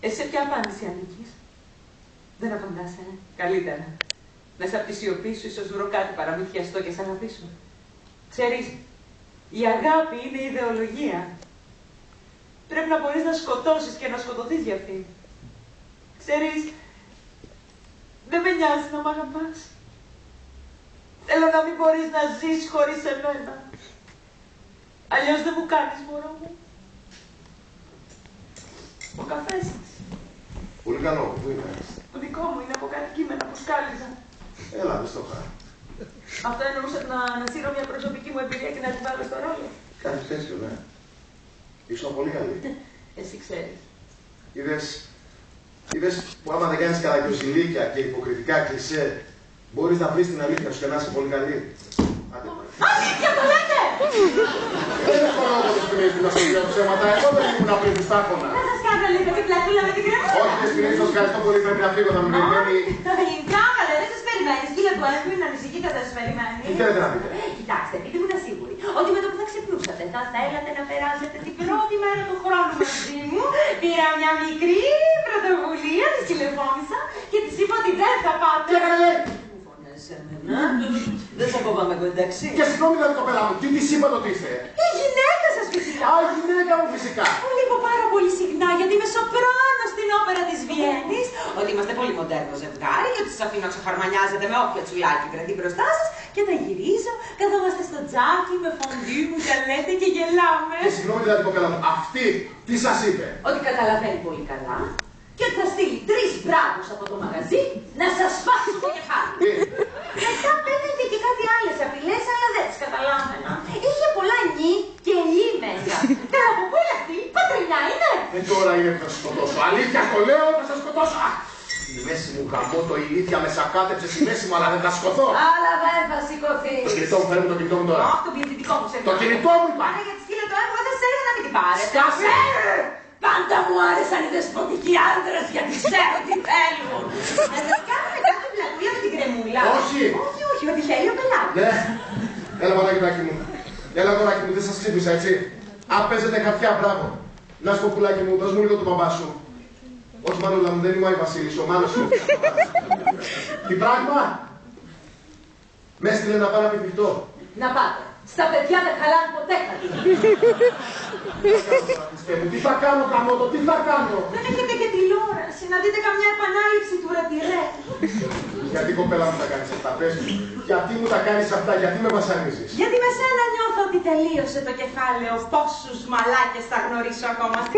Εσύ σε ποια απάντηση ανήκεις? Δεν απαντάς, Καλύτερα. Μέσα από τη σιωπή σου ίσως βρω κάτι παραμυθιαστό και σ' αγαπήσω. Ξέρεις, η αγάπη είναι ιδεολογία. Πρέπει να μπορείς να σκοτώσεις και να σκοτωθείς για αυτήν. Ξέρεις, δεν με νοιάζει να μ' αγαπάς. Θέλω να μην μπορείς να ζεις χωρίς εμένα. Αλλιώς δεν μου κάνεις, μωρό μου. Ο καφές σας. Πολύ καλό, πού είναι? Το δικό μου είναι από κάτι κείμενα που σκάλιζα. Έλα, δεν στο χάρη. Αυτό εννοούσε να ανασύρω μια προσωπική μου εμπειρία και να την βάλω στο ρόλο. Κάτι τέτοιο, ναι. Ήσουν πολύ καλή. Εσύ ξέρεις. Είδες που άμα δεν κάνεις καραγκιοζηλίκια και υποκριτικά κλισέ, μπορείς να βρεις την αλήθεια σου και να είσαι πολύ καλή. Αλήθεια το λέτε! Δεν έχω λόγο το Σπινίδη να σου λέω ψέματα. Εγώ δεν ήμουν πριν του τάχωνα. Θα σας κάνω λίγο την πλατούλα με την κρεμούλα. Όχι, δεν Σπινίδη, σας ευχαριστώ πολύ. Πρέπει να φύγω, θα με περιμένει. Κάμαλε, δεν σας περιμένει. Σκύλα του Εύη, μην ανησυχείτε, θα σας περιμένει. Τι θέλετε να πείτε? Κοιτάξτε, πείτε μου να σίγουροι ότι με το που θα ξυπνούσατε θα θέλατε να περάσετε την πρώτη μέρα του χρόνου μαζί μου. Πήρα μια μικρή πρωτοβουλία, τη τηλεφώνησα και τη είπα ότι δεν θα πάτε. Τι έκανε, λέει! Δεν σε κόβαμε εγώ, εντάξει. Και συγγνώμη δηλαδή κοπέλα μου, τι της είπατε ότι είστε? Η γυναίκα σας φυσικά. Α, η γυναίκα μου φυσικά. Μου λείπω πάρα πολύ συχνά γιατί είμαι σοπράνο στην όπερα της Βιέννης. Ότι είμαστε πολύ μοντέρνο ζευγάρι και ότι σας αφήνω να ξεχαρμανιάζετε με όποια τσουλάκι βρεθεί μπροστά σας και τα γυρίζω, καθόμαστε στο τζάκι με φοντί μου και λέτε και γελάμε. Και συγγνώμη δηλαδή κοπέλα μου, αυτή τι σας είπε? Ότι καταλαβαίνει πολύ καλά και ότι θα στείλει 3 μπράβους από το μαγαζί να σας σπάσουν το κεφάλι. Μετά πέταγε και κάτι άλλες απειλές, αλλά δεν τις καταλάβαινα. Είχε πολλά νι και λι μέσα. Καλά από πού είναι αυτή, πατρινιά είναι. Τώρα είναι που θα σας σκοτώσω. Αλήθεια το λέω, θα σας σκοτώσω. Στη μέση μου γαμώ το ηλίθια με σακάτεψε στη μέση μου, αλλά δεν θα σκοτώ. Αλλά δεν θα σηκωθεί. Το κινητό μου, φέρνει το κινητό μου τώρα. Όχι, το πληθυντικό μου σε Το κινητό μου είπα. Άρα για τη σκύλα του έργου δεν σε έλεγα να μην την πάρετε. Σκάσε! Πάντα μου άρεσαν οι δεσποτικοί άντρες γιατί ξέρω τι θέλουν. Να σας κάνουμε κάποια πλατούλα με την κρεμούλα. Όχι. Όχι, ό,τι θέλει ο πελάτης. Ναι. Έλα μαλάκι μου. Έλα αγοράκι μου, δεν σας ξύπνησα έτσι. Αν παίζετε χαρτιά, μπράβο. Να σου πω πουλάκι μου, δώσ' μου λίγο τον μπαμπά σου. Όχι Μανούλα μου, δεν είμαι ο Άι Βασίλης, ο Μάνος μου. Τι πράγμα? Με έστειλε να πάω να πηδηχτώ. Να πάτε. Στα παιδιά δεν χαλάνε ποτέ κάτι. Τι θα κάνω, Καμότο, τι θα κάνω? Δεν έχετε και τηλεόραση, να δείτε καμιά επανάληψη του ρετυρέ. Γιατί κοπέλα μου τα κάνεις αυτά, πες μου. Γιατί μου τα κάνεις αυτά, γιατί με βασανίζεις? Γιατί με σένα νιώθω ότι τελείωσε το κεφάλαιο. Πόσους μαλάκες θα γνωρίσω ακόμα στη